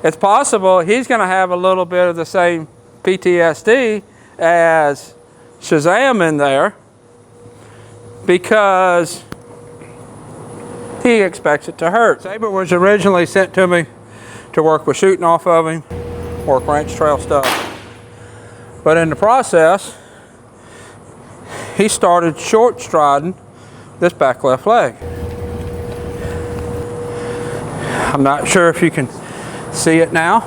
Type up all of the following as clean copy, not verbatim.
it's possible he's going to have a little bit of the same PTSD as Shazam in there, because he expects it to hurt. Saber was originally sent to me to work with shooting off of him, work ranch trail stuff. But in the process, he started short striding this back left leg. I'm not sure if you can see it now.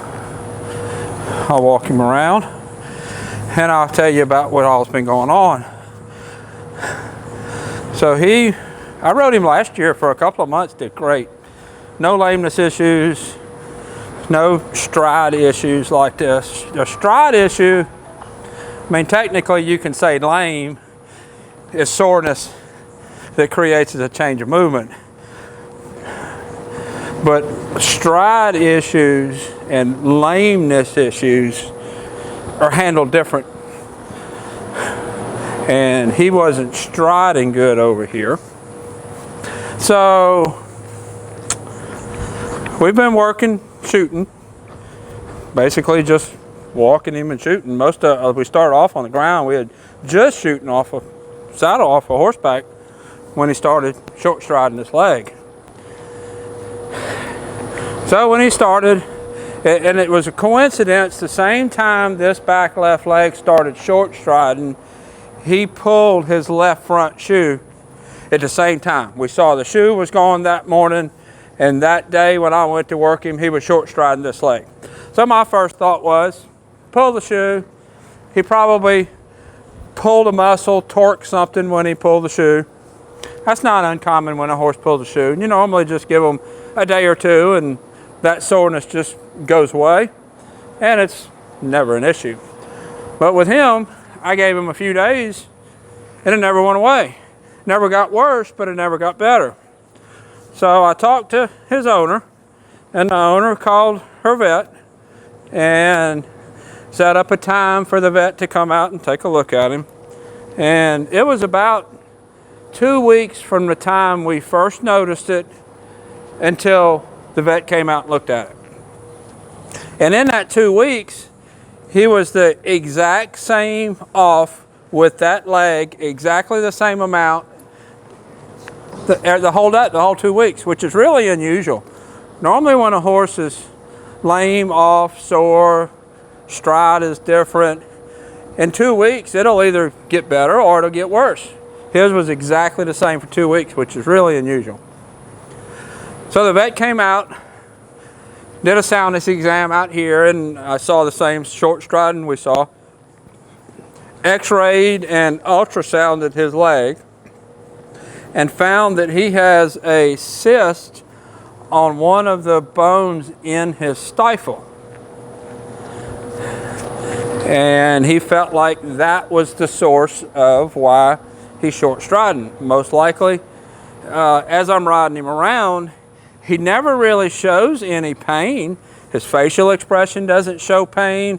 I'll walk him around and I'll tell you about what all's been going on. So I rode him last year for a couple of months, did great. No lameness issues, no stride issues like this. The stride issue, I mean, technically you can say lame is soreness that creates a change of movement. But stride issues and lameness issues are handled different. And he wasn't striding good over here. So we've been working, shooting, basically just walking him and shooting. We started off on the ground. We had just shooting off a saddle off a horseback when he started short striding his leg. So when he started, and it was a coincidence, the same time this back left leg started short striding, he pulled his left front shoe at the same time. We saw the shoe was gone that morning, and that day when I went to work him, he was short striding this leg. So my first thought was, pull the shoe. He probably pulled a muscle, torqued something when he pulled the shoe. That's not uncommon when a horse pulls a shoe. You normally just give them a day or two and that soreness just goes away, and it's never an issue. But with him, I gave him a few days and it never went away. Never got worse, but it never got better. So I talked to his owner, and the owner called her vet and set up a time for the vet to come out and take a look at him. And it was about 2 weeks from the time we first noticed it until the vet came out and looked at it. And in that 2 weeks, he was the exact same off with that leg, exactly the same amount the whole 2 weeks, which is really unusual. Normally when a horse is lame, off, sore, stride is different, in 2 weeks it'll either get better or it'll get worse. His was exactly the same for 2 weeks, which is really unusual. So the vet came out, did a soundness exam out here, and I saw the same short striding we saw. X-rayed and ultrasounded his leg and found that he has a cyst on one of the bones in his stifle. And he felt like that was the source of why he's short striding. Most likely, as I'm riding him around, he never really shows any pain. His facial expression doesn't show pain.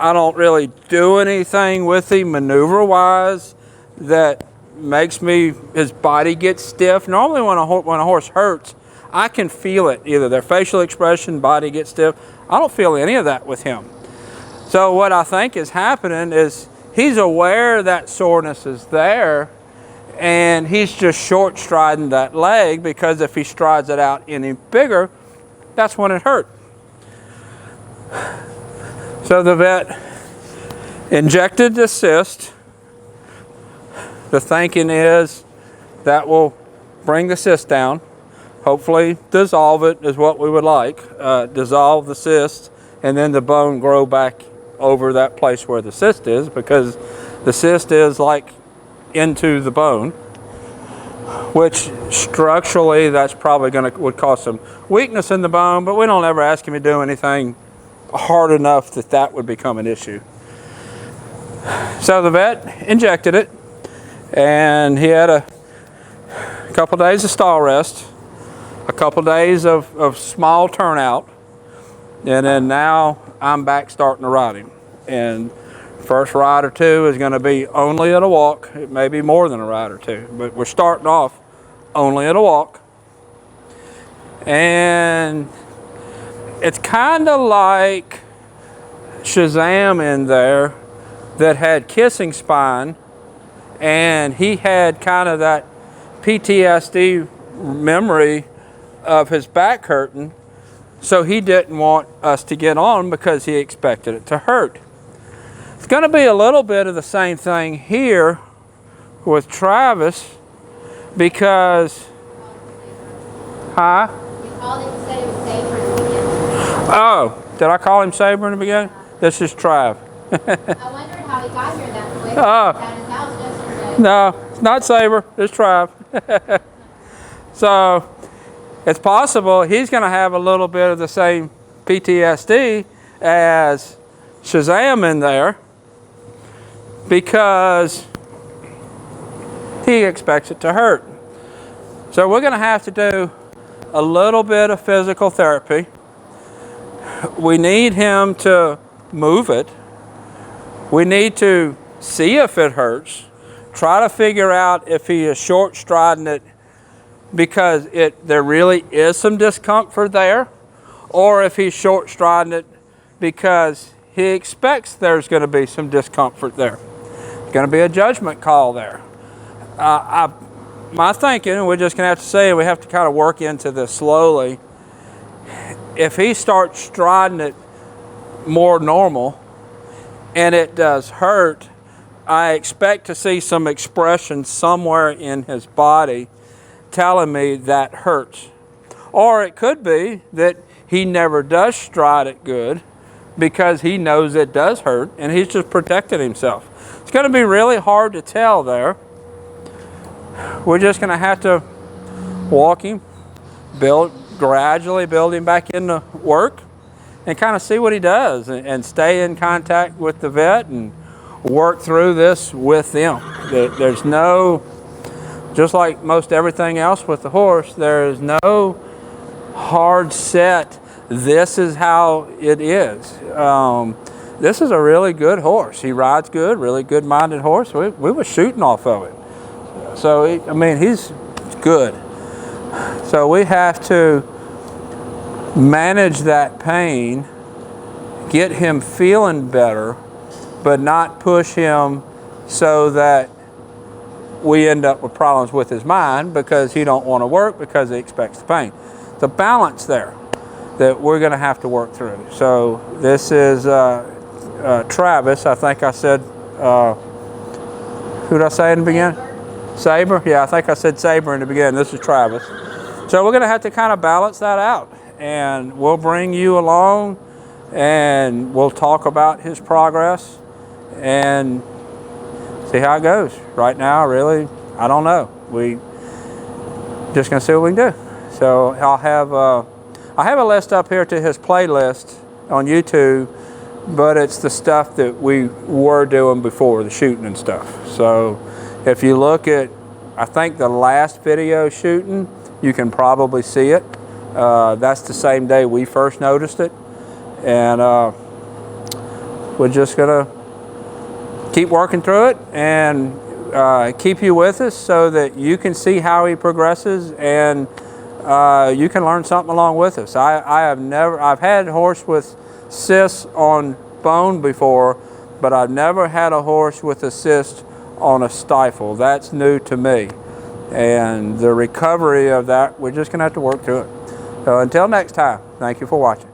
I don't really do anything with him maneuver-wise that makes his body get stiff. Normally when a horse hurts, I can feel it. Either their facial expression, body gets stiff. I don't feel any of that with him. So what I think is happening is he's aware that soreness is there, and he's just short striding that leg, because if he strides it out any bigger, that's when it hurt. So the vet injected the cyst. The thinking is that will bring the cyst down. Hopefully dissolve it is what we would like. Dissolve the cyst, and then the bone grow back over that place where the cyst is, because the cyst is like into the bone, which structurally that's probably would cause some weakness in the bone, but we don't ever ask him to do anything hard enough that would become an issue. So the vet injected it, and he had a couple days of stall rest, a couple days of small turnout, and then now I'm back starting to ride him. And first ride or two is going to be only at a walk. It may be more than a ride or two, but we're starting off only at a walk. And It's kind of like Shazam in there that had kissing spine, and he had kind of that PTSD memory of his back hurting, so he didn't want us to get on because he expected it to hurt. It's going to be a little bit of the same thing here with Travis, because oh, did I call him Saber in the beginning? This is Trav. I wondered how he got here that quick. Oh. At his house yesterday. No, it's not Saber, it's Trav. So it's possible he's going to have a little bit of the same PTSD as Shazam in there, because he expects it to hurt. So we're going to have to do a little bit of physical therapy. We need him to move it. We need to see if it hurts. Try to figure out if he is short striding it because there really is some discomfort there, or if he's short striding it because he expects there's going to be some discomfort there. It's going to be a judgment call there. My thinking, and we're just going to have to say, we have to kind of work into this slowly. If he starts striding it more normal and it does hurt, I expect to see some expression somewhere in his body telling me that hurts. Or it could be that he never does stride it good because he knows it does hurt and he's just protecting himself. It's going to be really hard to tell there. We're just going to have to walk him, gradually build him back into work, and kind of see what he does, and stay in contact with the vet and work through this with them. There's no, just like most everything else with the horse, there is no hard set, this is how it is. This is a really good horse. He rides good, really good minded horse. We were shooting off of it. So, I mean, he's good. So we have to manage that pain, get him feeling better, but not push him so that we end up with problems with his mind because he don't want to work because he expects the pain. The balance there that we're going to have to work through. So this is Travis. I think I said, who did I say in the beginning? Saber? Yeah, I think I said Saber in the beginning. This is Travis. So we're going to have to kind of balance that out, and we'll bring you along and we'll talk about his progress and see how it goes. Right now, really, I don't know. We just going to see what we can do. So I have a list up here to his playlist on YouTube, but it's the stuff that we were doing before, the shooting and stuff. So if you look at, I think the last video shooting, you can probably see it. That's the same day we first noticed it. And we're just gonna keep working through it and keep you with us so that you can see how he progresses and you can learn something along with us. I've had a horse with cysts on bone before, but I've never had a horse with a cyst on a stifle. That's new to me. And the recovery of that, we're just gonna have to work through it. So until next time, thank you for watching.